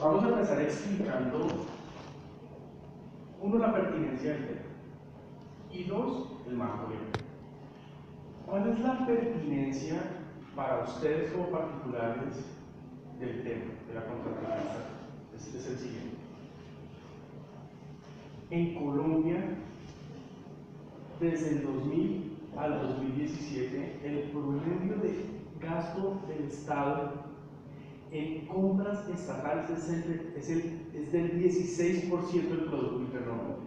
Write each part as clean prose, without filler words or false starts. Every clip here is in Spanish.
Vamos a empezar explicando, uno, la pertinencia del tema y dos, el marco legal. ¿Cuál es la pertinencia para ustedes como particulares del tema de la contratación estatal? Este es el siguiente. En Colombia, desde el 2000 al 2017, el promedio de gasto del Estado en compras estatales es del 16% del Producto Interno Bruto.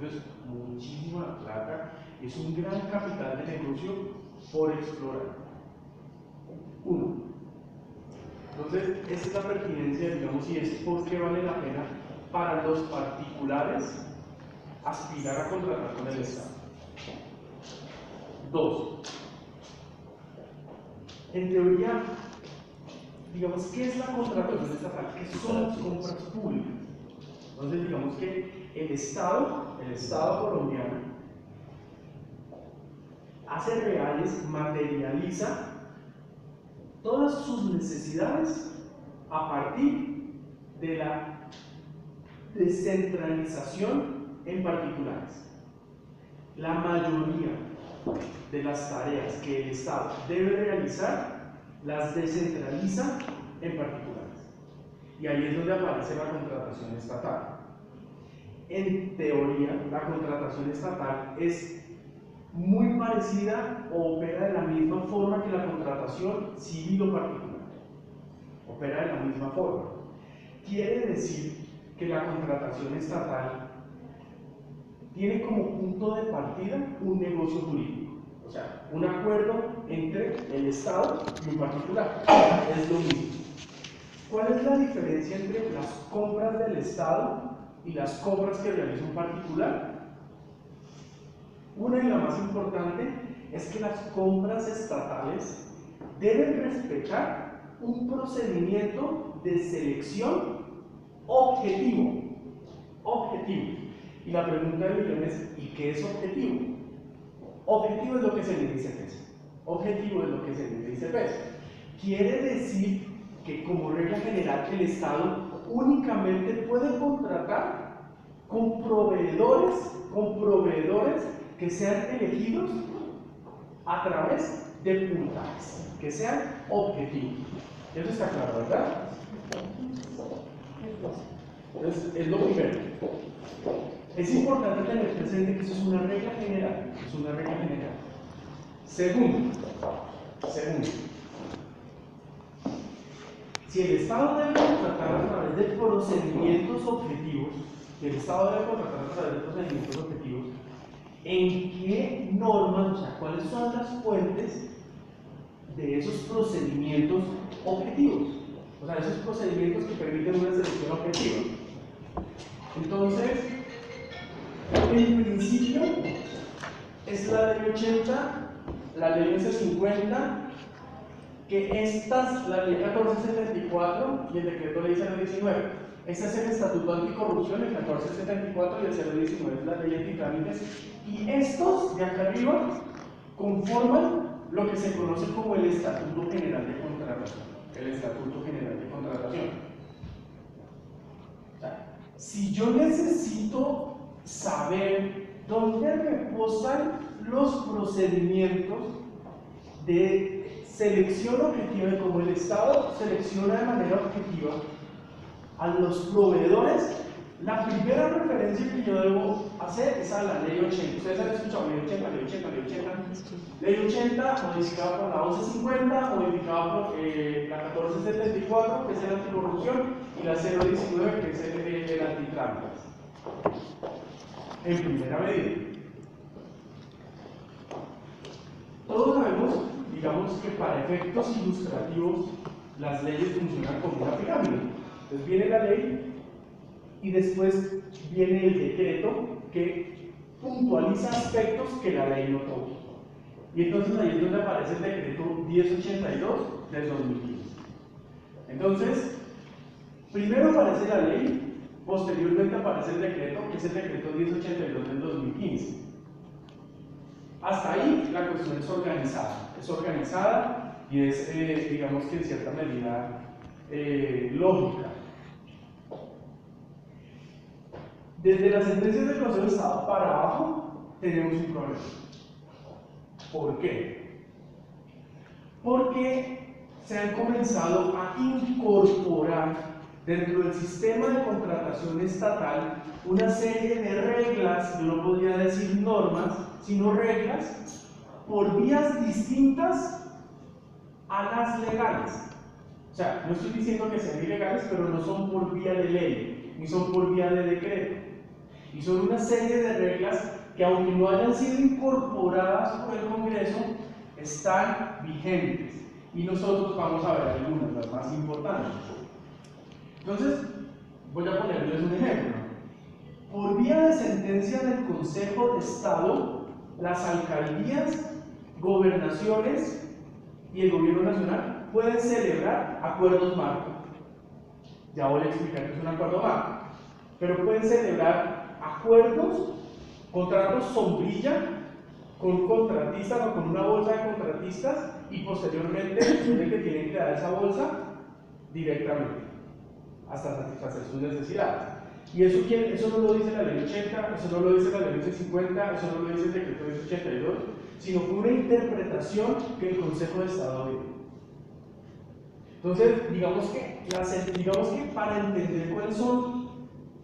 Eso es muchísima plata, es un gran capital de negocio por explorar. Uno. Entonces, esta es la pertinencia, digamos, y es por qué vale la pena para los particulares aspirar a contratar con el Estado. Dos. En teoría, digamos, ¿qué es la contratación estatal? ¿Qué son las compras públicas? Entonces, digamos que el Estado colombiano, hace reales, materializa todas sus necesidades a partir de la descentralización en particulares. La mayoría de las tareas que el Estado debe realizar las descentraliza en particulares. Y ahí es donde aparece la contratación estatal. En teoría, la contratación estatal es muy parecida o opera de la misma forma que la contratación civil o particular. Opera de la misma forma. Quiere decir que la contratación estatal tiene como punto de partida un negocio jurídico, o sea, un acuerdo entre el Estado y un particular. Es lo mismo. ¿Cuál es la diferencia entre las compras del Estado y las compras que realiza un particular? Una y la más importante es que las compras estatales deben respetar un procedimiento de selección objetivo. Y la pregunta del millón es, ¿y qué es objetivo? Objetivo es lo que se le dice peso. Objetivo es lo que se le dice peso. Quiere decir que como regla general el Estado únicamente puede contratar con proveedores que sean elegidos a través de puntajes, que sean objetivos. Eso está claro, ¿verdad? Entonces, es lo primero. Es importante tener presente que eso es una regla general. Segundo, si el Estado debe contratar a través de procedimientos objetivos, ¿en qué normas, o sea, cuáles son las fuentes de esos procedimientos objetivos? O sea, esos procedimientos que permiten una selección objetiva. Entonces, en principio, es la ley 80, la ley 1150, que estas, la ley 1474 y el decreto ley 019. Este es el Estatuto Anticorrupción, el 1474, y el 019 es la ley antitrámites. Y estos de acá arriba conforman lo que se conoce como el Estatuto General de Contratación. O sea, si yo necesito saber dónde reposan los procedimientos de selección objetiva y como el Estado selecciona de manera objetiva a los proveedores, la primera referencia que yo debo hacer es a la ley 80. Ustedes han escuchado ley 80, ley 80 modificada por la 1150, modificada por la 1474, que es el anticorrupción, y la 019, que es el antitrámites. En primera medida. Todos sabemos, digamos, que para efectos ilustrativos las leyes funcionan como una pirámide. Entonces viene la ley y después viene el decreto que puntualiza aspectos que la ley no toca. Y entonces ahí es donde aparece el decreto 1082 del 2015. Entonces, primero aparece la ley, posteriormente aparece el decreto, que es el decreto 1082 del 2015. Hasta ahí la cuestión es organizada y es, digamos que en cierta medida, lógica. Desde las sentencias del Consejo de Estado para abajo tenemos un problema. ¿Por qué? Porque se han comenzado a incorporar dentro del sistema de contratación estatal una serie de reglas, yo no podría decir normas, sino reglas, por vías distintas a las legales. O sea, no estoy diciendo que sean ilegales, pero no son por vía de ley, ni son por vía de decreto. Y son una serie de reglas que, aunque no hayan sido incorporadas por el Congreso, están vigentes. Y nosotros vamos a ver algunas, las más importantes. Entonces, voy a ponerles un ejemplo. Por vía de sentencia del Consejo de Estado, las alcaldías, gobernaciones y el gobierno nacional pueden celebrar acuerdos marco. Ya voy a explicar qué es un acuerdo marco. Pero pueden celebrar acuerdos, contratos sombrilla con contratistas o con una bolsa de contratistas y posteriormente tienen que tienen que dar esa bolsa directamente hasta satisfacer sus necesidades. Y eso no lo dice la ley 80, eso no lo dice la ley 50, eso no lo dice el decreto 82, sino fue una interpretación que el Consejo de Estado dio. Entonces, digamos que para entender cuáles son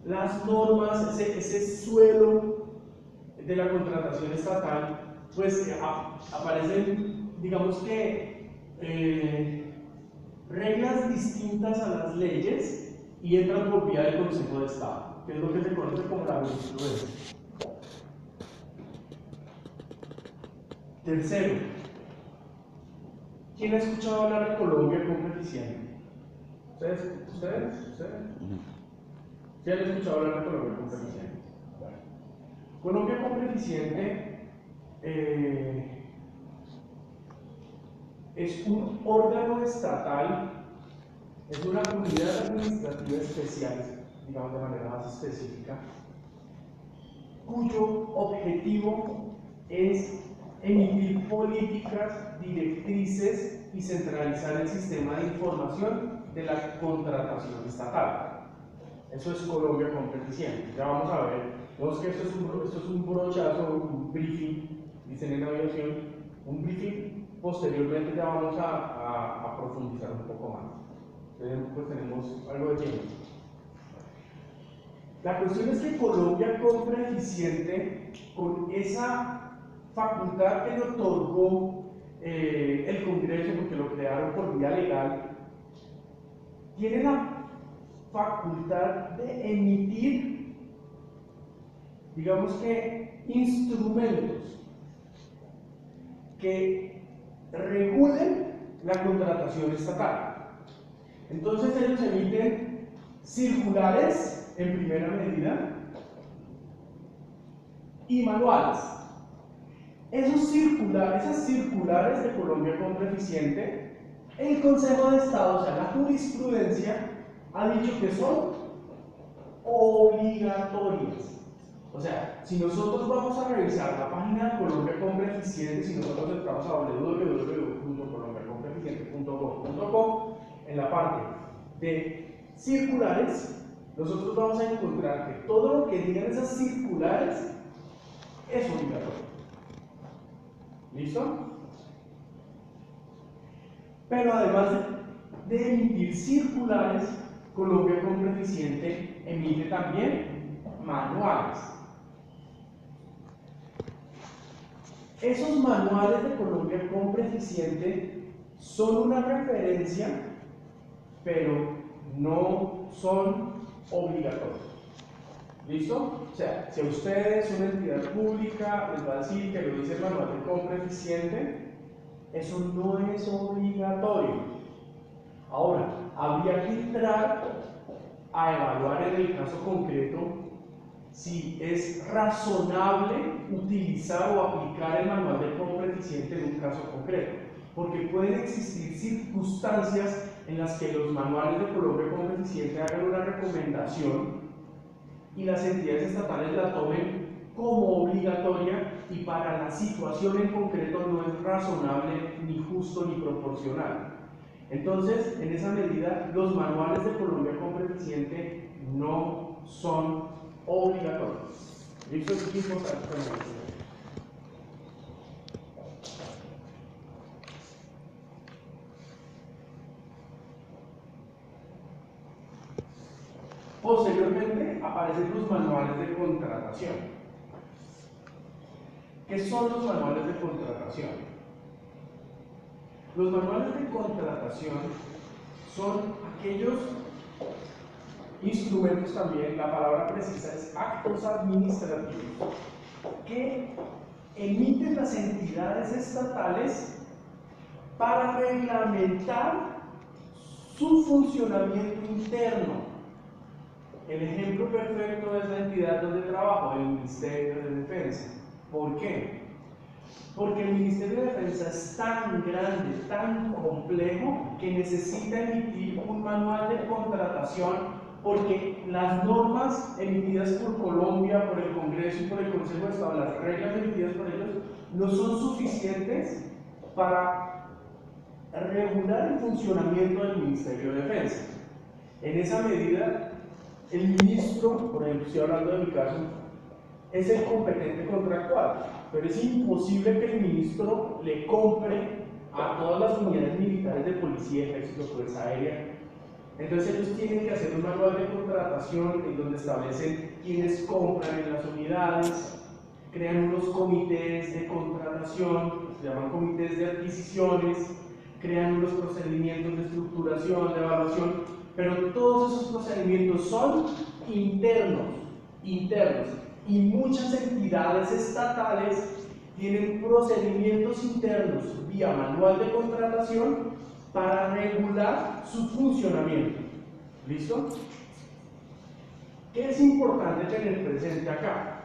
las normas, ese suelo de la contratación estatal, pues aparecen, digamos que, reglas distintas a las leyes y entran por vía del Consejo de Estado, que es lo que se conoce como la jurisprudencia. Tercero, ¿quién ha escuchado hablar de Colombia con coeficiente? ¿Ustedes? ¿Quién ha escuchado hablar de Colombia con coeficiente? Bueno. Colombia con coeficiente es un órgano estatal, es una unidad administrativa especial, digamos de manera más específica, cuyo objetivo es emitir políticas, directrices y centralizar el sistema de información de la contratación estatal. Eso es Colombia con coeficiente. Ya vamos a ver. Vemos que esto es un brochazo, un briefing, dicen en aviación, un briefing. Posteriormente ya vamos a profundizar un poco más. Entonces, pues tenemos algo de tiempo. La cuestión es que Colombia con coeficiente, con esa facultad que le otorgó el Congreso, porque lo crearon por vía legal, tiene la facultad de emitir, digamos que, instrumentos que regulen la contratación estatal. Entonces ellos emiten circulares en primera medida y manuales. Esas circulares de Colombia con coeficiente, el Consejo de Estado, o sea, la jurisprudencia, ha dicho que son obligatorias. O sea, si nosotros vamos a revisar la página de Colombia con coeficiente, si nosotros entramos a www.colombiaconcoeficiente.gov.co, en la parte de circulares, nosotros vamos a encontrar que todo lo que digan esas circulares es obligatorio. ¿Listo? Pero además de emitir circulares, Colombia con coeficiente emite también manuales. Esos manuales de Colombia con coeficiente son una referencia, pero no son obligatorios. ¿Listo? O sea, si a ustedes, una entidad pública, les va a decir que lo dice el manual de con coeficiente, eso no es obligatorio. Ahora, habría que entrar a evaluar en el caso concreto si es razonable utilizar o aplicar el manual de con coeficiente en un caso concreto, porque pueden existir circunstancias en las que los manuales de Colombia con coeficiente hagan una recomendación y las entidades estatales la tomen como obligatoria y para la situación en concreto no es razonable, ni justo, ni proporcional. Entonces, en esa medida, los manuales de Colombia con coeficiente no son obligatorio. Esto es importante también. Posteriormente aparecen los manuales de contratación. ¿Qué son los manuales de contratación? Los manuales de contratación son aquellos instrumentos también, la palabra precisa es actos administrativos, que emiten las entidades estatales para reglamentar su funcionamiento interno. El ejemplo perfecto es la entidad donde trabajo, el Ministerio de Defensa. ¿Por qué? Porque el Ministerio de Defensa es tan grande, tan complejo, que necesita emitir un manual de contratación, porque las normas emitidas por Colombia, por el Congreso y por el Consejo de Estado, las reglas emitidas por ellos, no son suficientes para regular el funcionamiento del Ministerio de Defensa. En esa medida, el ministro, por ejemplo, estoy hablando de mi caso, es el competente contractual, pero es imposible que el ministro le compre a todas las unidades militares de policía, ejército, fuerza aérea. Entonces ellos tienen que hacer un manual de contratación en donde establecen quiénes compran en las unidades, crean unos comités de contratación, se llaman comités de adquisiciones, crean unos procedimientos de estructuración, de evaluación, pero todos esos procedimientos son internos, y muchas entidades estatales tienen procedimientos internos vía manual de contratación para regular su funcionamiento. ¿Listo? ¿Qué es importante tener presente acá?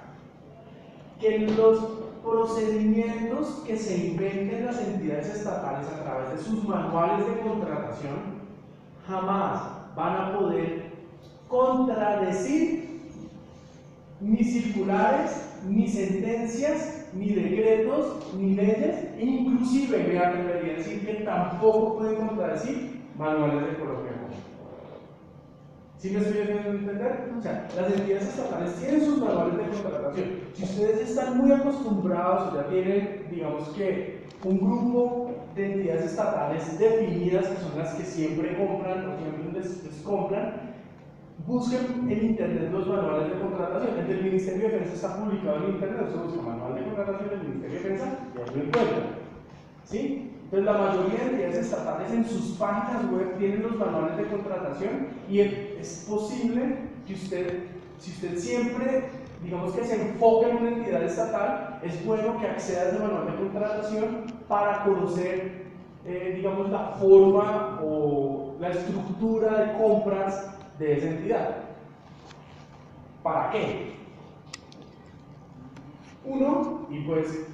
Que los procedimientos que se inventen las entidades estatales a través de sus manuales de contratación jamás van a poder contradecir ni circulares, ni sentencias, ni decretos, ni leyes, e inclusive me atrevería a decir que tampoco pueden contradecir manuales de Colombia. ¿Sí me estoy haciendo entender? O sea, las entidades estatales tienen sus manuales de contratación. Si ustedes están muy acostumbrados o ya tienen, digamos que, un grupo de entidades estatales definidas, que son las que siempre compran o siempre les compran, busquen en internet los manuales de contratación. El del Ministerio de Defensa está publicado en internet, se busca manual de contratación del Ministerio de Defensa y ahí lo encuentran. ¿Sí? Entonces la mayoría de entidades estatales en sus páginas web tienen los manuales de contratación y es posible que usted, si usted siempre, digamos que se enfoca en una entidad estatal, es bueno que acceda a ese manual de contratación para conocer, digamos, la forma o la estructura de compras de esa entidad. ¿Para qué? Uno, y pues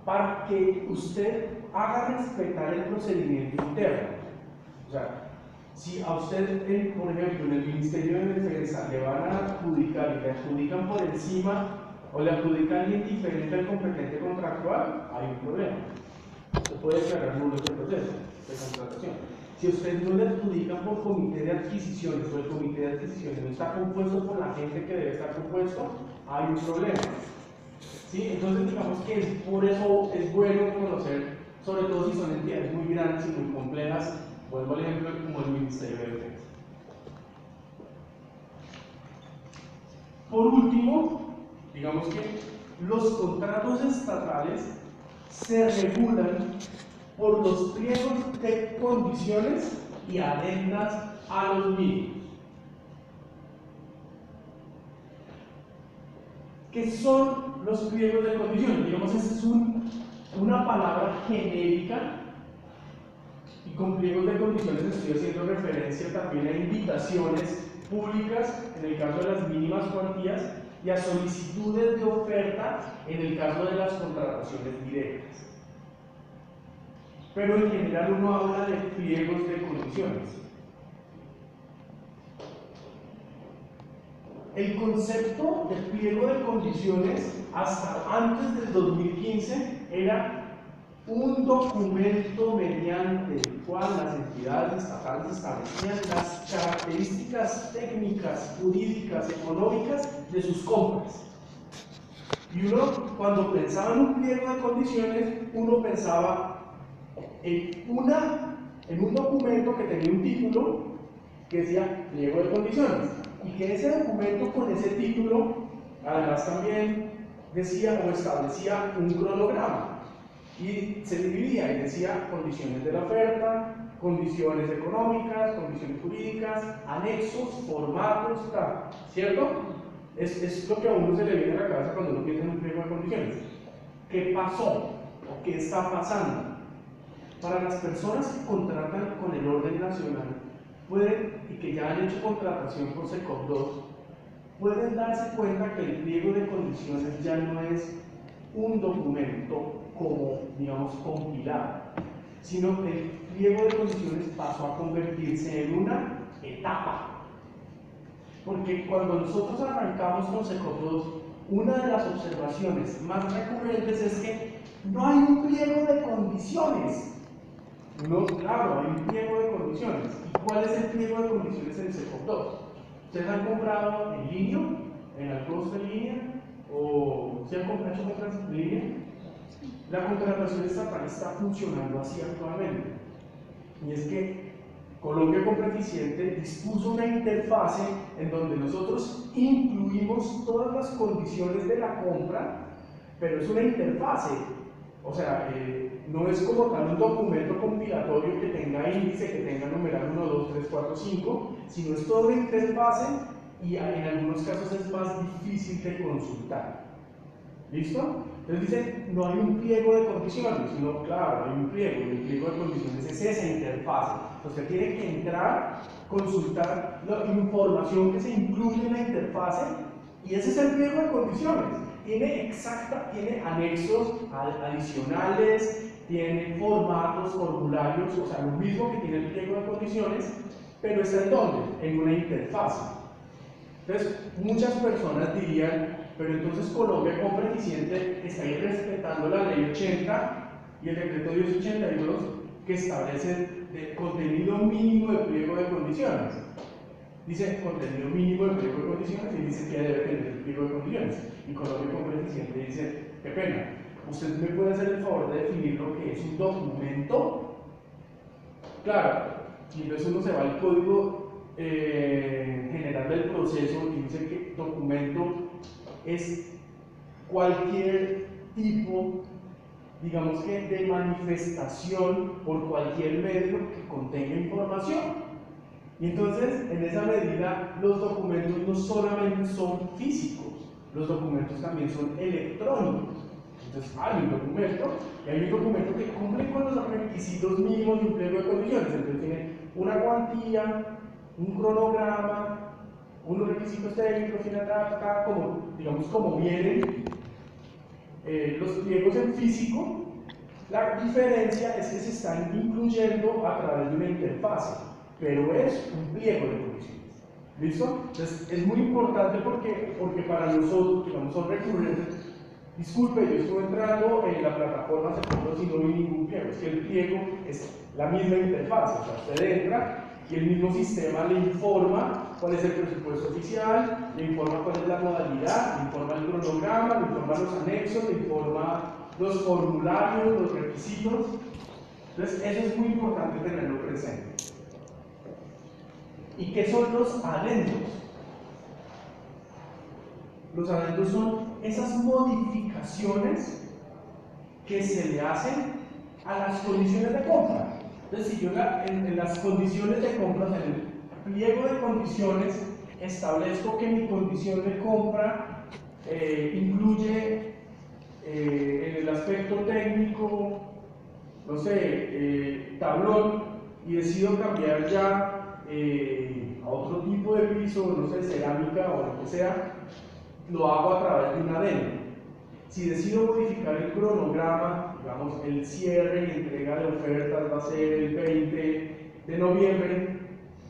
para que usted haga respetar el procedimiento interno. O sea, si a usted, por ejemplo, en el Ministerio de Defensa le van a adjudicar y le adjudican por encima o le adjudican a alguien diferente al competente contractual, hay un problema. Se puede cerrar nulo ese proceso de contratación. Si a usted no le adjudican por comité de adquisiciones o el comité de adquisiciones no está compuesto por la gente que debe estar compuesto, hay un problema. ¿Sí? Entonces digamos que por eso es bueno conocer, sobre todo si son entidades muy grandes y muy complejas, vuelvo al ejemplo como el Ministerio de Defensa. Por último, digamos que los contratos estatales se regulan por los pliegos de condiciones y adendas a los mismos. ¿Qué son los pliegos de condiciones? Digamos, esa es una palabra genérica, y con pliegos de condiciones estoy haciendo referencia también a invitaciones públicas en el caso de las mínimas cuantías y a solicitudes de oferta en el caso de las contrataciones directas. Pero en general uno habla de pliegos de condiciones. El concepto de pliego de condiciones hasta antes del 2015 era un documento mediante el cual las entidades estatales establecían las características técnicas, jurídicas, económicas de sus compras. Y uno, cuando pensaba en un pliego de condiciones, uno pensaba en un documento que tenía un título que decía pliego de condiciones, y que ese documento con ese título, además también decía o establecía un cronograma. Y se dividía y decía condiciones de la oferta, condiciones económicas, condiciones jurídicas, anexos, formatos, tal, ¿cierto? Es lo que a uno se le viene a la cabeza cuando uno piensa en un pliego de condiciones. ¿Qué pasó? ¿O qué está pasando? Para las personas que contratan con el orden nacional, y que ya han hecho contratación por SECOP 2, pueden darse cuenta que el pliego de condiciones ya no es un documento como, digamos, compilado, sino que el pliego de condiciones pasó a convertirse en una etapa. Porque cuando nosotros arrancamos con SECOP 2, una de las observaciones más recurrentes es que no hay un pliego de condiciones. No, claro, hay un pliego de condiciones. ¿Y cuál es el pliego de condiciones en el SECOP 2? ¿Ustedes han comprado en línea, en el costo en línea, o se han hecho compras en línea? La contratación estatal está funcionando así actualmente. Y es que Colombia Compra Eficiente dispuso una interfase en donde nosotros incluimos todas las condiciones de la compra, pero es una interfase. O sea, no es como tal un documento compilatorio que tenga índice, que tenga numeral 1, 2, 3, 4, 5, sino es toda una interfase y en algunos casos es más difícil de consultar. ¿Listo? Entonces dicen, no hay un pliego de condiciones, sino claro, hay un pliego, y el pliego de condiciones es esa interfase. Usted tiene que entrar, consultar la información que se incluye en la interfase, y ese es el pliego de condiciones. Tiene anexos adicionales, tiene formatos, formularios, o sea, lo mismo que tiene el pliego de condiciones, pero está en dónde? En una interfase. Entonces, muchas personas dirían, pero entonces Colombia Compra Eficiente está ahí respetando la ley 80 y el decreto 1082 que establece el contenido mínimo de pliego de condiciones. Dice contenido mínimo de pliego de condiciones y dice que debe tener el pliego de condiciones. Y Colombia Compra Eficiente dice, qué pena, ¿usted me puede hacer el favor de definir lo que es un documento? Claro, y entonces uno se va al código general del proceso y dice que documento es cualquier tipo, digamos que de manifestación por cualquier medio que contenga información. Y entonces, en esa medida, los documentos no solamente son físicos, los documentos también son electrónicos. Entonces, hay un documento, y hay un documento que cumple con los requisitos mínimos de un pliego de condiciones. Entonces, tiene una cuantía, un cronograma, unos requisitos técnicos, como, digamos, como vienen los pliegos en físico. La diferencia es que se están incluyendo a través de una interfase, pero es un pliego de condiciones. ¿Listo? Entonces, es muy importante porque para nosotros, digamos, son recurrentes. Disculpe, yo estuve entrando en la plataforma SECOP y no vi ningún pliego. Es que el pliego es la misma interfaz. O sea, usted entra y el mismo sistema le informa cuál es el presupuesto oficial, le informa cuál es la modalidad, le informa el cronograma, le informa los anexos, le informa los formularios, los requisitos. Entonces, eso es muy importante tenerlo presente. ¿Y qué son los adendos? Los adendos son esas modificaciones que se le hacen a las condiciones de compra. Entonces, si yo en las condiciones de compra, en el pliego de condiciones, establezco que mi condición de compra incluye en el aspecto técnico, no sé, tablón, y decido cambiar ya a otro tipo de piso, no sé, cerámica o lo que sea, lo hago a través de un adendo. Si decido modificar el cronograma, digamos, el cierre y entrega de ofertas va a ser el 20 de noviembre,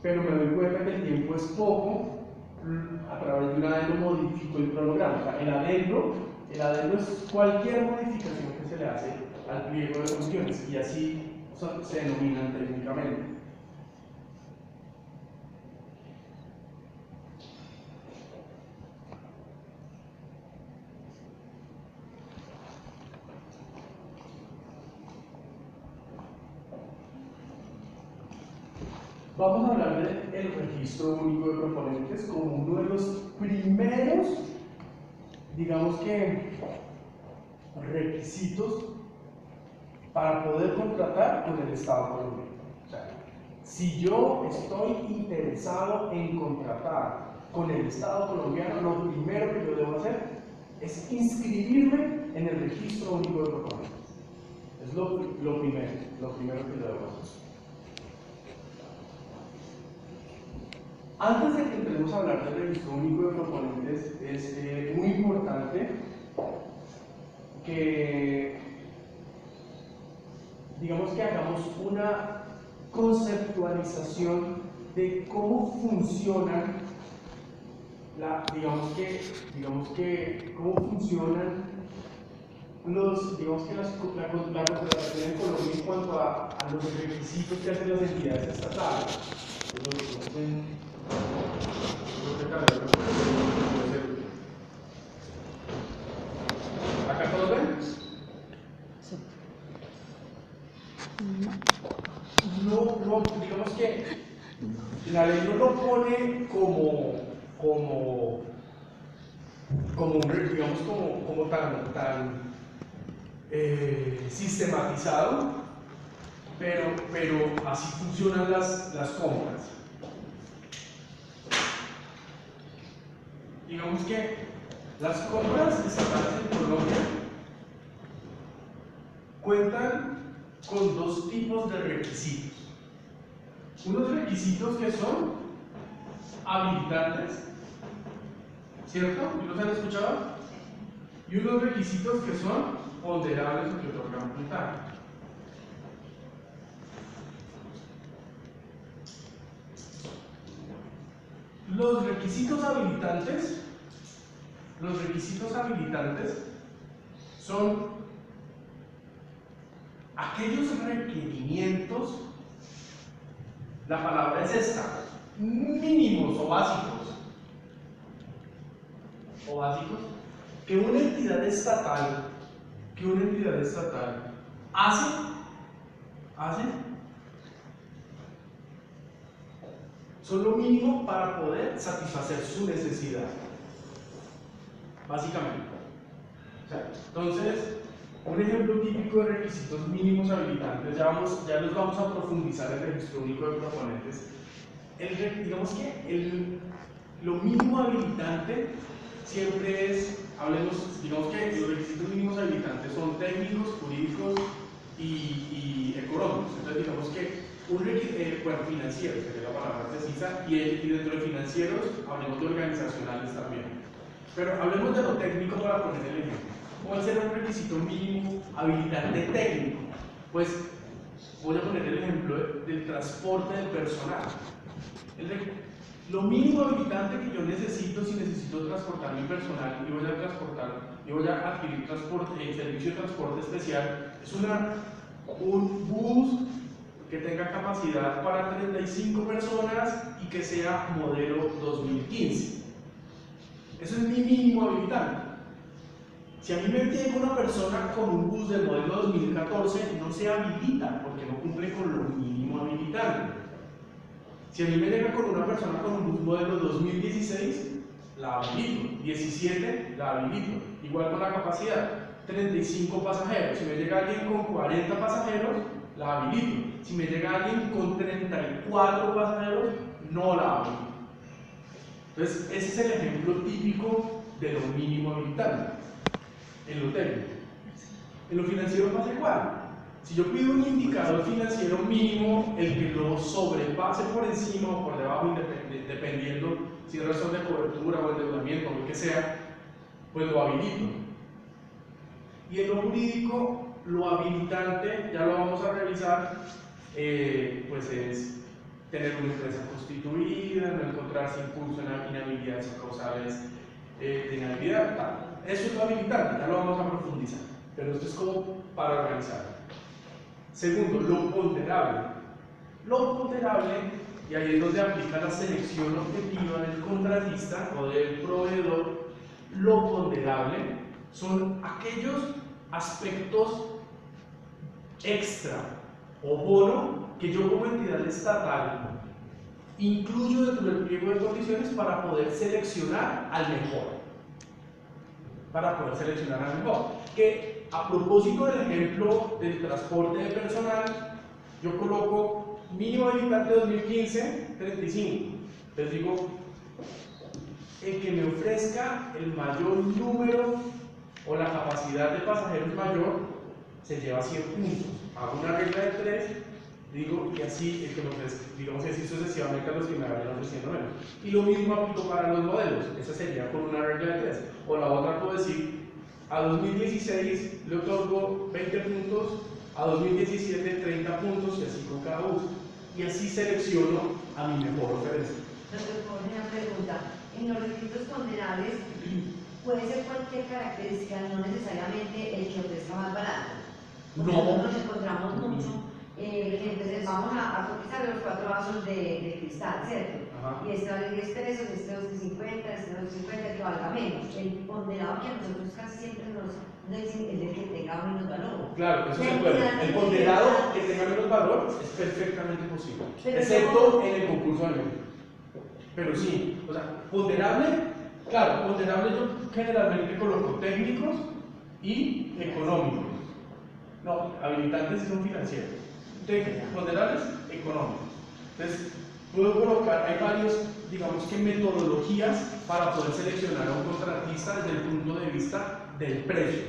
pero me doy cuenta que el tiempo es poco, a través de un adendo modifico el cronograma. O sea, el adendo es cualquier modificación que se le hace al pliego de funciones, y así se denominan técnicamente. Vamos a hablar del registro único de proponentes como uno de los primeros, digamos que, requisitos para poder contratar con el Estado colombiano. O sea, si yo estoy interesado en contratar con el Estado colombiano, lo primero que yo debo hacer es inscribirme en el registro único de proponentes. Es lo primero que yo debo hacer. Antes de que entremos a hablar del registro único de proponentes, es muy importante que, digamos, que hagamos una conceptualización de cómo funcionan cómo funcionan la contratación en Colombia en cuanto a los requisitos que hacen las entidades estatales. ¿Acá todos ven? Sí. No, digamos que la ley no lo pone tan sistematizado, pero así funcionan las compras. Digamos que las compras estatales en Colombia cuentan con dos tipos de requisitos. Unos requisitos que son habilitantes, ¿cierto? ¿Y los han escuchado? Y unos requisitos que son ponderables o que otorgan puntaje. Los requisitos habilitantes son aquellos requerimientos, la palabra es esta, mínimos o básicos, que una entidad estatal hace son lo mínimo para poder satisfacer su necesidad, básicamente. O sea, entonces, un ejemplo típico de requisitos mínimos habilitantes, ya los vamos a profundizar en el registro único de proponentes. Lo mínimo habilitante siempre es, digamos que los requisitos mínimos habilitantes son técnicos, jurídicos y económicos. Entonces, digamos que financieros, sería la palabra precisa, y dentro de financieros hablemos de organizacionales también. Pero hablemos de lo técnico para poner el ejemplo. ¿Cuál será un requisito mínimo habilitante técnico? Pues voy a poner el ejemplo del transporte del personal. Lo mínimo habilitante que yo necesito si necesito transportar mi personal y voy a adquirir servicio de transporte especial es un bus que tenga capacidad para 35 personas y que sea modelo 2015. Eso es mi mínimo habilitante. Si a mí me llega una persona con un bus del modelo 2014, no se habilita porque no cumple con lo mínimo habilitante. Si a mí me llega con una persona con un bus modelo 2016, la habilito. 17, la habilito. Igual con la capacidad, 35 pasajeros. Si me llega alguien con 40 pasajeros, la habilito. Si me llega alguien con 34 pasajeros, no la habilito. Entonces, ese es el ejemplo típico de lo mínimo habilitante en lo técnico. En lo financiero pasa igual. Si yo pido un indicador financiero mínimo, el que lo sobrepase por encima o por debajo, dependiendo si es razón de cobertura o endeudamiento o lo que sea, pues lo habilito. Y en lo jurídico, lo habilitante, ya lo vamos a revisar, pues es tener una empresa constituida, no encontrarse impulso en inhabilidades o causales de inhabilidad, tal. Eso es lo habilitante, ya lo vamos a profundizar. Pero esto es como para organizar. Segundo, lo ponderable. Lo ponderable, y ahí es donde aplica la selección objetiva del contratista o del proveedor, lo ponderable son aquellos aspectos extra o bono que yo como entidad estatal incluyo dentro del pliego de condiciones para poder seleccionar al mejor. Que a propósito del ejemplo del transporte de personal, yo coloco mínimo habitante 2015, 35. Les digo, el que me ofrezca el mayor número o la capacidad de pasajeros mayor se lleva 100 puntos. Hago una regla de 3, digo, y así el que me ofrezca, digamos así sucesivamente a los que me vayan ofreciendo menos. Y lo mismo aplico para los modelos, esa sería con una regla de 3. O la otra puedo decir, a 2016 le otorgo 20 puntos, a 2017 30 puntos y así con cada uno. Y así selecciono a mi mejor oferente. Doctor, una pregunta. En los requisitos ponderables puede ser cualquier característica, no necesariamente el que ofrezca más barato. Porque nosotros nos encontramos mucho, entonces vamos a cotizar los 4 vasos de cristal, ¿cierto? Ajá. Y este vale 10 pesos, este 2,50, este 2,50, que valga menos. El ponderado que a nosotros casi siempre nos dicen es el que tenga menos valor. Claro, eso se puede. El ponderado que tenga menos valor es perfectamente posible, excepto en el concurso de mérito. Pero sí, o sea, ponderable, claro, ponderable yo generalmente coloco técnicos y económicos. No, habilitantes son financieros. Ponderables, económicos. Entonces, puedo colocar, hay varios, digamos que metodologías para poder seleccionar a un contratista desde el punto de vista del precio.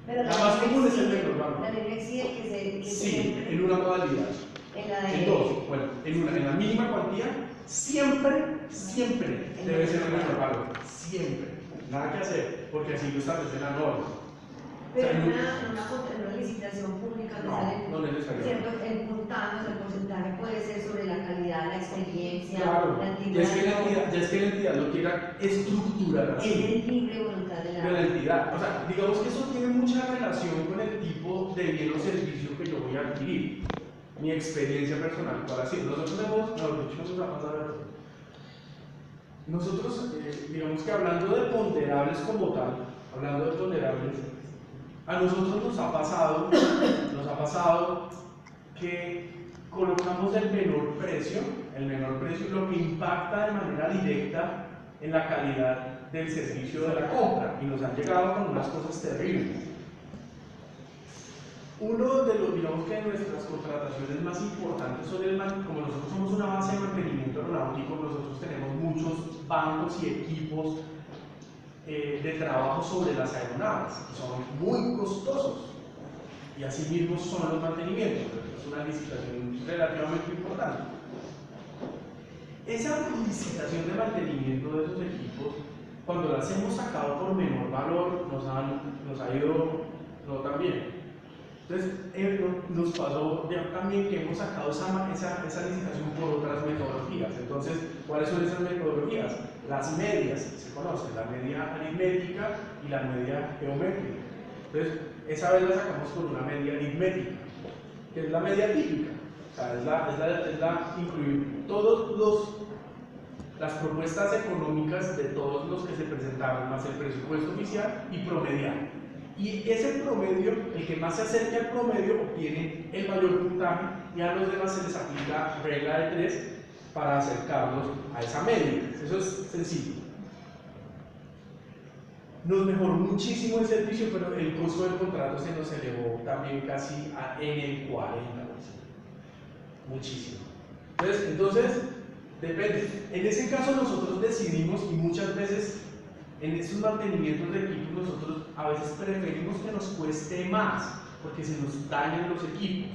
Pero la más común es el menor valor. La ley exige que se sí, en una modalidad. En dos, bueno, en la mínima cuantía, siempre debe ser el menor valor. Siempre. Nada que hacer, porque así lo establece la norma. Pero en una licitación pública no necesariamente. ¿Cierto? El puntaje, el porcentaje puede ser sobre la calidad, la experiencia, claro, la ya es que la entidad lo quiera estructurar así. Es libre voluntad de la entidad. O sea, digamos que eso tiene mucha relación con el tipo de bien o servicio que yo voy a adquirir. Mi experiencia personal, para decir, nosotros digamos que hablando de ponderables como tal, a nosotros nos ha pasado que colocamos el menor precio lo que impacta de manera directa en la calidad del servicio de la compra, y nos han llegado con unas cosas terribles. Uno de los, digamos que de nuestras contrataciones más importantes son como nosotros somos una base de mantenimiento aeronáutico, nosotros tenemos muchos bancos y equipos de trabajo sobre las aeronaves, que son muy costosos, y así mismo son los mantenimientos, es una licitación relativamente importante. Esa licitación de mantenimiento de esos equipos, cuando las hemos sacado por menor valor, nos ha ido no tan bien. Entonces, nos pasó también que hemos sacado esa licitación por otras metodologías. Entonces, ¿cuáles son esas metodologías? Las medias, se conocen, la media aritmética y la media geométrica. Entonces, esa vez la sacamos con una media aritmética, que es la media típica. O sea, es la incluir las propuestas económicas de todos los que se presentaron, más el presupuesto oficial y promediar. Y ese promedio, el que más se acerque al promedio, obtiene el mayor puntaje, y a los demás se les aplica regla de 3 para acercarlos a esa media. Eso es sencillo. Nos mejoró muchísimo el servicio, pero el costo del contrato se nos elevó también casi en el 40%. Muchísimo. Entonces, depende. En ese caso nosotros decidimos, y muchas veces en esos mantenimientos de equipos nosotros a veces preferimos que nos cueste más, porque se nos dañan los equipos.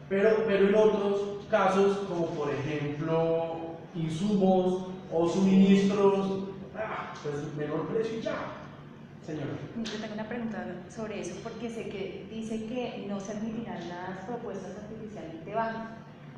Pero en otros casos, como por ejemplo insumos o suministros, pues menor precio y ya. Señora. Yo tengo una pregunta sobre eso, porque sé que dice que no se admitirán las propuestas artificialmente bajas.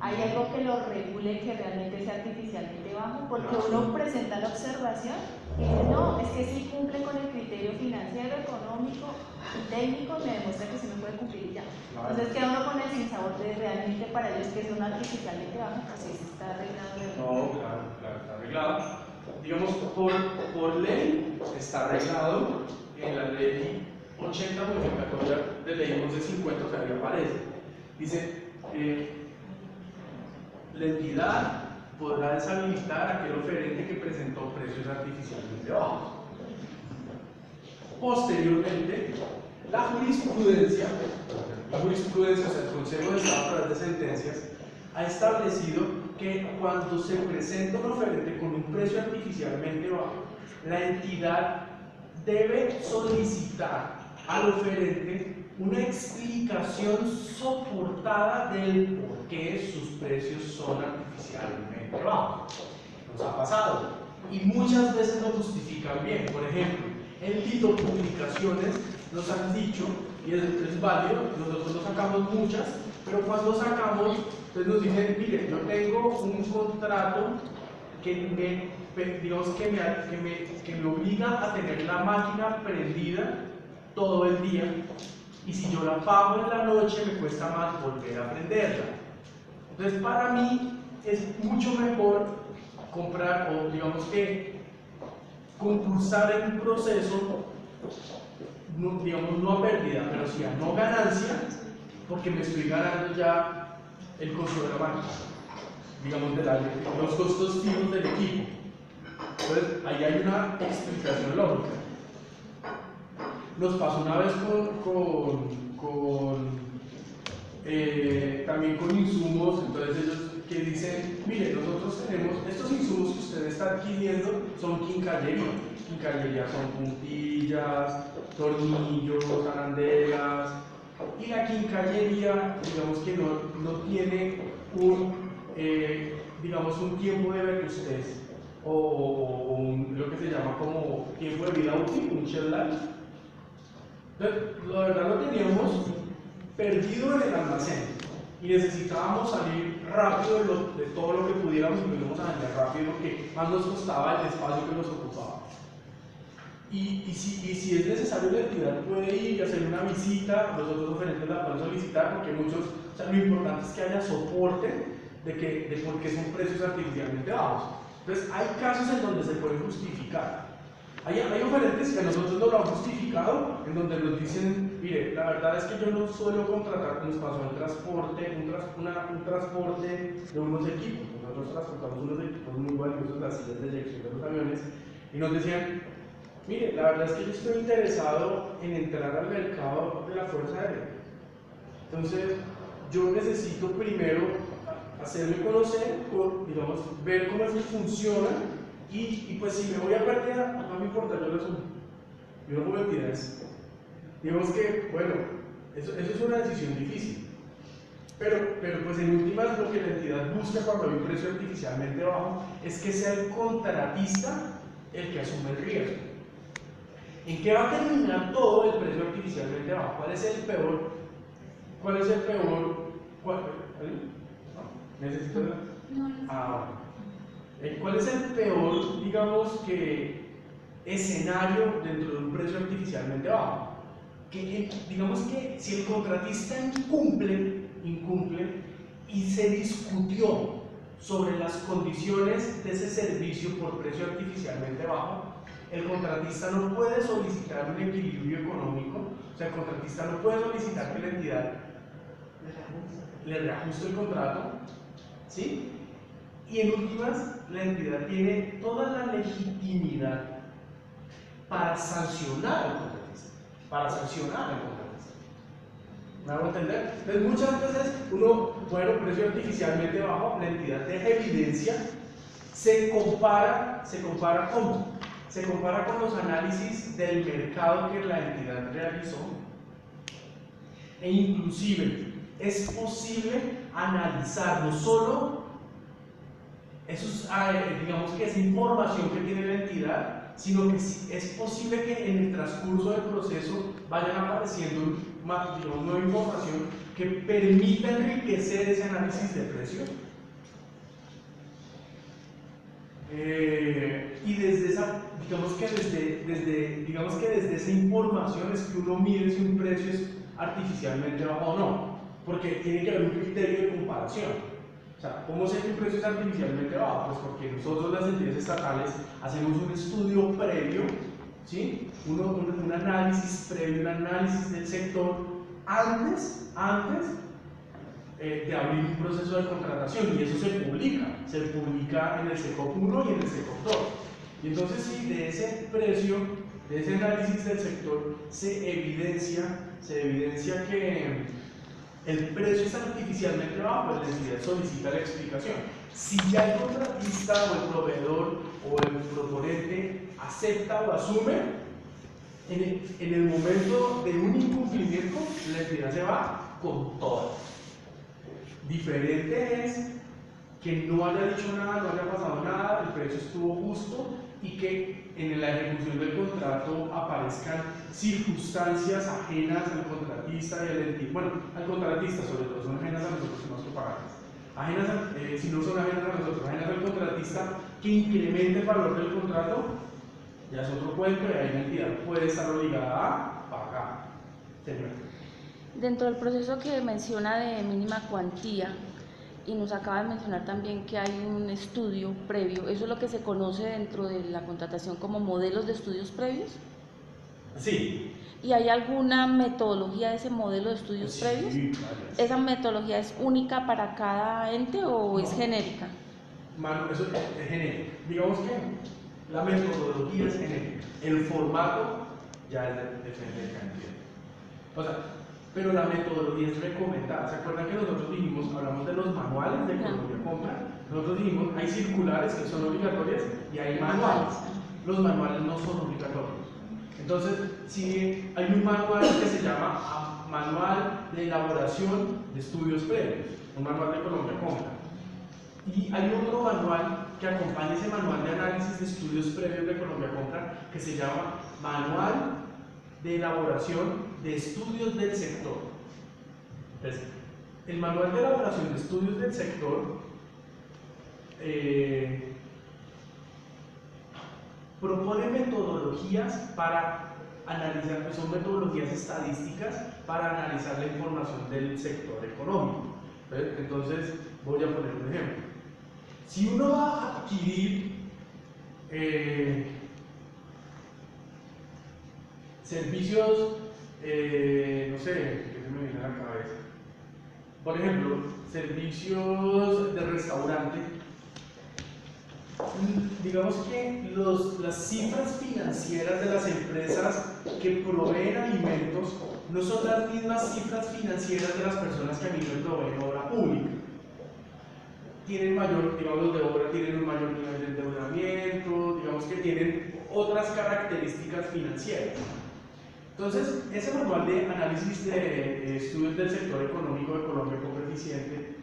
¿Hay algo que lo regule que realmente sea artificialmente bajo? Porque uno presenta la observación No, es que sí cumple con el criterio financiero, económico y técnico, me demuestra que sí me puede cumplir y ya. Entonces queda uno con el sinsabor de realmente para ellos que es un artificialmente bajo, pues sí está arreglado. No, claro, está arreglado. Digamos, por ley está arreglado en la ley 80 modificatoria de ley 1150, o sea, ahí aparece. Dice, la entidad podrá deshabilitar a aquel oferente que presentó precios artificialmente bajos. Posteriormente, la jurisprudencia, o sea, el Consejo de Estado a través de sentencias, ha establecido que cuando se presenta un oferente con un precio artificialmente bajo, la entidad debe solicitar al oferente una explicación soportada del por qué sus precios son artificialmente bajos. Nos ha pasado y muchas veces lo justifican bien. Por ejemplo, en Tito Publicaciones nos han dicho, y es válido, nosotros no sacamos muchas, pero cuando sacamos, entonces nos dicen, mire, yo tengo un contrato que digamos que me obliga a tener la máquina prendida todo el día, y si yo la apago en la noche me cuesta más volver a prenderla. Entonces para mí es mucho mejor comprar, o digamos que concursar en un proceso, no, digamos no a pérdida, pero sí a no ganancia, porque me estoy ganando ya el costo de la máquina, digamos los costos fijos del equipo. Entonces ahí hay una explicación lógica. Nos pasó una vez también con insumos. Entonces ellos que dicen, mire, nosotros tenemos estos insumos que usted está adquiriendo, son quincallería. Quincallería son puntillas, tornillos, arandelas, y la quincallería, digamos que no tiene digamos un tiempo de vetustez o lo que se llama como tiempo de vida útil, un shelf life. Entonces, la verdad lo teníamos perdido en el almacén y necesitábamos salir rápido de todo lo que pudiéramos, y íbamos a vender rápido, que más nos costaba el espacio que nos ocupaba. Y si es necesario, la entidad puede ir y hacer una visita, los otros oferentes la pueden solicitar, porque muchos, o sea, lo importante es que haya soporte de por qué son precios artificialmente bajos. Entonces, hay casos en donde se puede justificar. Hay oferentes que a nosotros no lo han justificado, en donde nos dicen, mire, la verdad es que yo no suelo contratar, nos pasó el transporte, un transporte de unos equipos. Nosotros transportamos unos equipos muy valiosos, las sillas de eyección de los aviones, y nos decían, mire, la verdad es que yo estoy interesado en entrar al mercado de la Fuerza Aérea. Entonces, yo necesito primero hacerme conocer, digamos, ver cómo es que funciona, y pues si me voy a perder, no me importa, yo lo asumo. Yo no puedo mentir eso. Digamos que, bueno, eso es una decisión difícil. Pero pues en últimas lo que la entidad busca cuando hay un precio artificialmente bajo es que sea el contratista el que asume el riesgo. ¿En qué va a terminar todo el precio artificialmente bajo? ¿Cuál es el peor? ¿Necesito? ¿Cuál es el peor, digamos, que escenario dentro de un precio artificialmente bajo? Que digamos que si el contratista incumple y se discutió sobre las condiciones de ese servicio por precio artificialmente bajo, el contratista no puede solicitar un equilibrio económico, o sea, el contratista no puede solicitar que la entidad le reajuste el contrato, ¿sí? Y en últimas, la entidad tiene toda la legitimidad para sancionar al contratista, ¿Me hago entender? Entonces muchas veces precio artificialmente bajo, la entidad deja evidencia, se compara ¿cómo? Se compara con los análisis del mercado que la entidad realizó, e inclusive es posible analizar no solo digamos que esa información que tiene la entidad, sino que es posible que en el transcurso del proceso vayan apareciendo nueva información que permita enriquecer ese análisis de precio. Y desde esa, digamos que desde esa información es que uno mide si un precio es artificialmente bajo o no, porque tiene que haber un criterio de comparación. O sea, ¿cómo sé que un precio es artificialmente bajo? Pues porque nosotros, las entidades estatales, hacemos un estudio previo, ¿sí? Un análisis previo, un análisis del sector antes de abrir un proceso de contratación, y eso se publica en el SECOP 1 y en el SECOP 2. Y entonces, si de ese precio, de ese análisis del sector, se evidencia que el precio es artificialmente bajo, pues la entidad solicita la explicación. Si ya el contratista o el proveedor o el proponente acepta o asume, en el momento de un incumplimiento, la entidad se va con todo. Diferente es que no haya dicho nada, no haya pasado nada, el precio estuvo justo y que en la ejecución del contrato aparezcan circunstancias ajenas al contratista y al entidad. Bueno, al contratista sobre todo, son ajenas a nosotros, tenemos que pagarlas. Si no son ajenas a nosotros, ajenas al contratista, que incremente el valor del contrato, ya es otro cuento y ahí la entidad puede estar obligada a pagar. Señor. Dentro del proceso que menciona de mínima cuantía, y nos acaba de mencionar también que hay un estudio previo, ¿eso es lo que se conoce dentro de la contratación como modelos de estudios previos? Sí. ¿Y hay alguna metodología de ese modelo de estudios previos? Claro. ¿Esa metodología es única para cada ente o es genérica? Eso es genérico. Digamos que la metodología es genérica. El formato ya depende de cantidad. O sea, pero la metodología es recomendada. ¿Se acuerdan que nosotros dijimos, hablamos de los manuales de economía compra? Nosotros dijimos, hay circulares que son obligatorias y hay manuales. Los manuales no son obligatorios. Entonces, si hay un manual que se llama Manual de Elaboración de Estudios Previos, un manual de economía compra. Y hay otro manual que acompaña ese manual de análisis de estudios previos de economía compra que se llama Manual de Elaboración de Estudios del Sector. Entonces, el Manual de Elaboración de Estudios del Sector propone metodologías para analizar, que son metodologías estadísticas para analizar la información del sector económico. Entonces, voy a poner un ejemplo. Si uno va a adquirir servicios, no sé, ¿qué se me viene a la cabeza? Por ejemplo, servicios de restaurante. Digamos que las cifras financieras de las empresas que proveen alimentos no son las mismas cifras financieras de las personas que a mí me proveen obra pública. Tienen mayor, digamos, los de obra tienen un mayor nivel de endeudamiento, digamos que tienen otras características financieras. Entonces, ese manual de análisis de estudios del sector económico de Colombia Compra Eficiente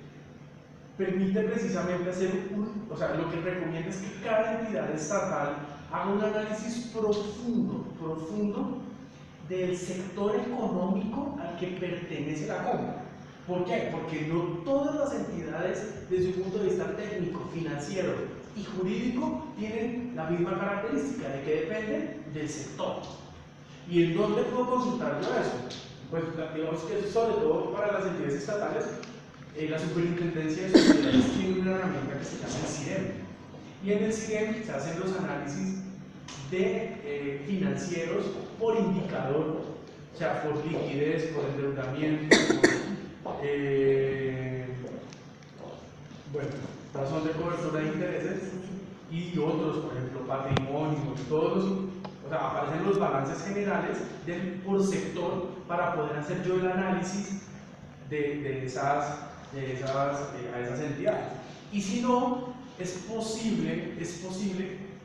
permite precisamente hacer o sea, lo que recomienda es que cada entidad estatal haga un análisis profundo del sector económico al que pertenece la compra. ¿Por qué? Porque no todas las entidades, desde un punto de vista técnico, financiero y jurídico, tienen la misma característica de que dependen del sector. ¿Y en dónde puedo consultar yo eso? Pues digamos que eso sobre todo para las entidades estatales. La Superintendencia de Sociedades tiene una herramienta que se llama el CIREM. Y en el CIREM se hacen los análisis de financieros por indicador, o sea, por liquidez, por endeudamiento, bueno, razón de cobertura de intereses y otros, por ejemplo, patrimonio, todos los, o sea, aparecen los balances generales por sector para poder hacer yo el análisis a esas entidades. Y si no, es posible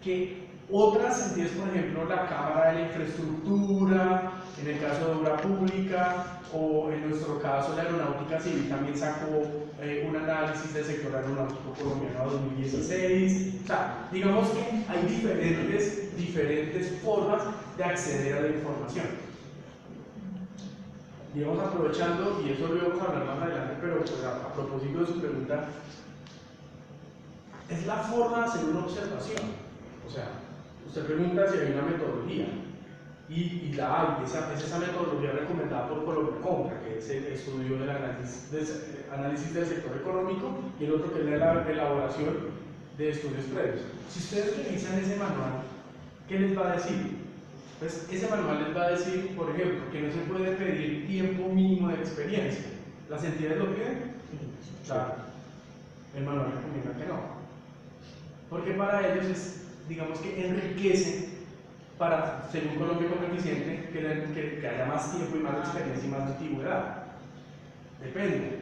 que otras entidades, por ejemplo, la Cámara de la Infraestructura, en el caso de obra pública, o en nuestro caso la Aeronáutica Civil también sacó un análisis del sector aeronáutico colombiano 2016. O sea, digamos que hay diferentes formas de acceder a la información. Digamos, aprovechando, y eso lo vamos a hablar más adelante, pero pues a propósito de su pregunta, es la forma de hacer una observación. O sea, usted pregunta si hay una metodología, y la hay, es esa metodología recomendada por Colombia Compra, que es el estudio del análisis del sector económico, y el otro que es la elaboración de estudios previos. Si ustedes revisan ese manual, ¿qué les va a decir? Pues ese manual les va a decir, por ejemplo, que no se puede pedir tiempo mínimo de experiencia. ¿Las entidades lo piden? Claro. El manual recomienda que no. Porque para ellos es, digamos que enriquece para, según Colombia como eficiente, que haya más tiempo y más experiencia y más antigüedad. Depende.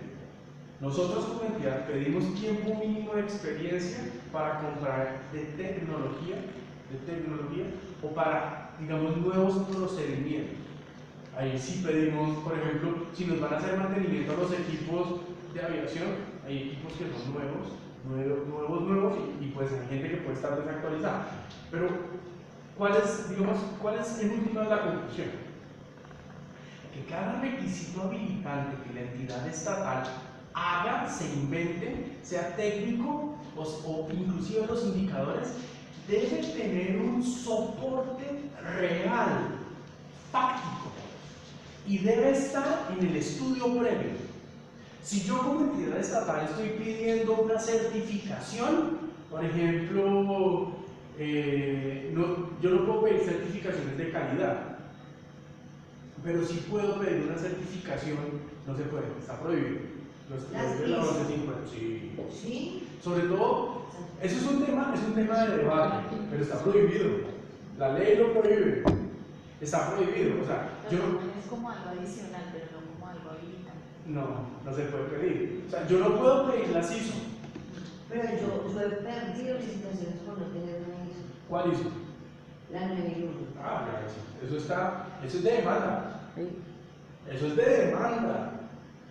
Nosotros como entidad pedimos tiempo mínimo de experiencia para comprar de tecnología o para, digamos, nuevos procedimientos. Ahí sí pedimos, por ejemplo, si nos van a hacer mantenimiento a los equipos de aviación, hay equipos que son nuevos y pues hay gente que puede estar desactualizada. Pero, ¿cuál es en última la conclusión? Que cada requisito habilitante que la entidad estatal haga, se invente, sea técnico o inclusive los indicadores, debe tener un soporte real, fáctico, y debe estar en el estudio previo. Si yo como entidad estatal estoy pidiendo una certificación, por ejemplo, yo no puedo pedir certificaciones de calidad, pero sí puedo pedir una certificación, no se puede, está prohibido. La 1150, sí. ¿Sí? Sobre todo, eso es un tema de debate, pero está prohibido. La ley lo prohíbe. Está prohibido. O sea, es como algo adicional, pero no como algo habilitante. No se puede pedir. O sea, yo no puedo pedir las ISO. Pero yo he perdido licitaciones por no tener una ISO. ¿Cuál ISO? La 9001. Ah, claro, eso es de demanda. Eso es de demanda.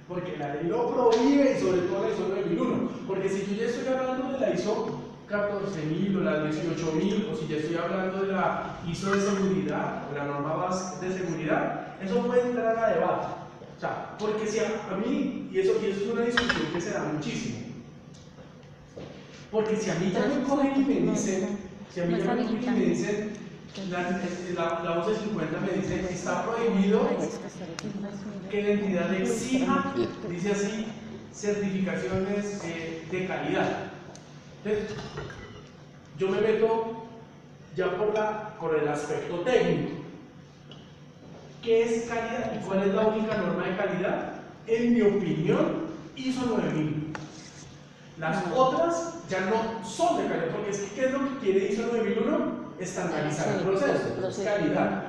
Porque la ley lo prohíbe y sobre todo la ISO 9001. Porque si yo ya estoy hablando de la ISO 14000 o la 18000, o si ya estoy hablando de la ISO de seguridad, o la norma base de seguridad, eso puede entrar a debate. O sea, porque si a mí, y eso es una discusión que se da muchísimo, porque si a mí ya me cogen y me dicen, la 1150 me dice que está prohibido que la entidad exija, dice así, certificaciones de calidad. Entonces, yo me meto ya por el aspecto técnico. ¿Qué es calidad y cuál es la única norma de calidad? En mi opinión, ISO 9000. Las otras ya no son de calidad, porque es que ¿qué es lo que quiere ISO 9001? Estandarizar el proceso, calidad.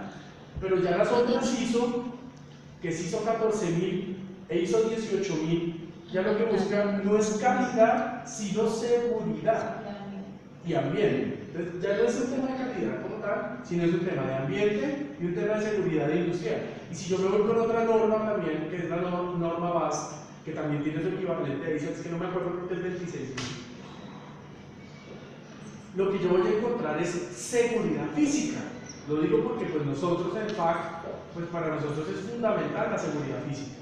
Pero ya las otras ISO, que es ISO 14000 e ISO 18000, ya lo que buscan no es calidad, sino seguridad y ambiente. Entonces, ya no es un tema de calidad como tal, sino es un tema de ambiente y un tema de seguridad industrial. Y si yo me voy con otra norma también, que es la norma BAS, que también tiene su equivalente a ISO, es que no me acuerdo, creo que es 26000. Lo que yo voy a encontrar es seguridad física. Lo digo porque pues nosotros en FAC, pues para nosotros es fundamental la seguridad física.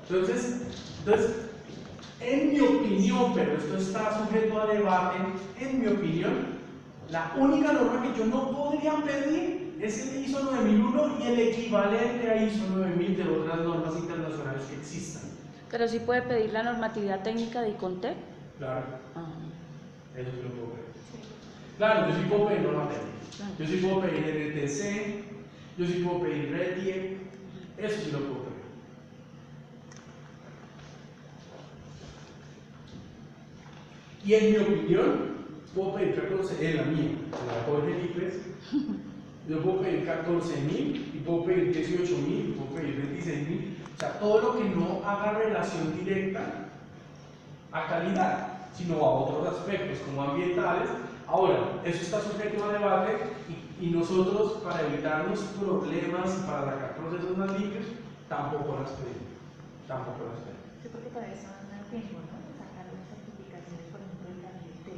Entonces, en mi opinión, pero esto está sujeto a debate, en mi opinión, la única norma que yo no podría pedir es el ISO 9001 y el equivalente a ISO 9000 de otras normas internacionales que existan. Pero sí puede pedir la normatividad técnica de ICONTEC. Claro. Eso sí lo puedo pedir. Claro, yo sí puedo pedir norma técnica. Yo sí puedo pedir RTC, yo sí puedo pedir RETIE, eso sí lo puedo pedir. Y en mi opinión, puedo pedir 14, en la mía, en la Jorge Lípez, yo puedo pedir 14.000 y puedo pedir 18.000 y puedo pedir 26.000. O sea, todo lo que no haga relación directa a calidad, sino a otros aspectos como ambientales. Ahora, eso está sujeto a debate y nosotros, para evitarnos problemas y para sacar procesos más limpios, tampoco las pedimos. Sí, porque para eso anda el tiempo, ¿no? Sacar unas certificaciones, por ejemplo, de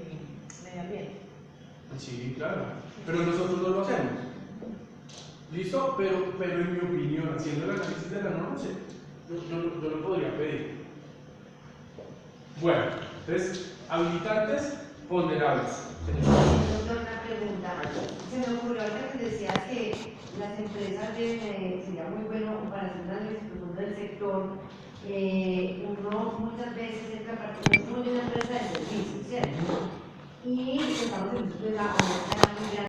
medio ambiente. Sí, claro, pero nosotros no lo hacemos. ¿Listo? Pero en mi opinión, haciendo el análisis de la norma, yo lo podría pedir. Bueno, entonces, habilitantes, ponderables. Doctor, una pregunta. Se me ocurrió ahora que decías que las empresas sería muy bueno para hacer una institución del sector. Uno muchas veces entra a partir de una empresa de servicios, ¿cierto? Y estamos en la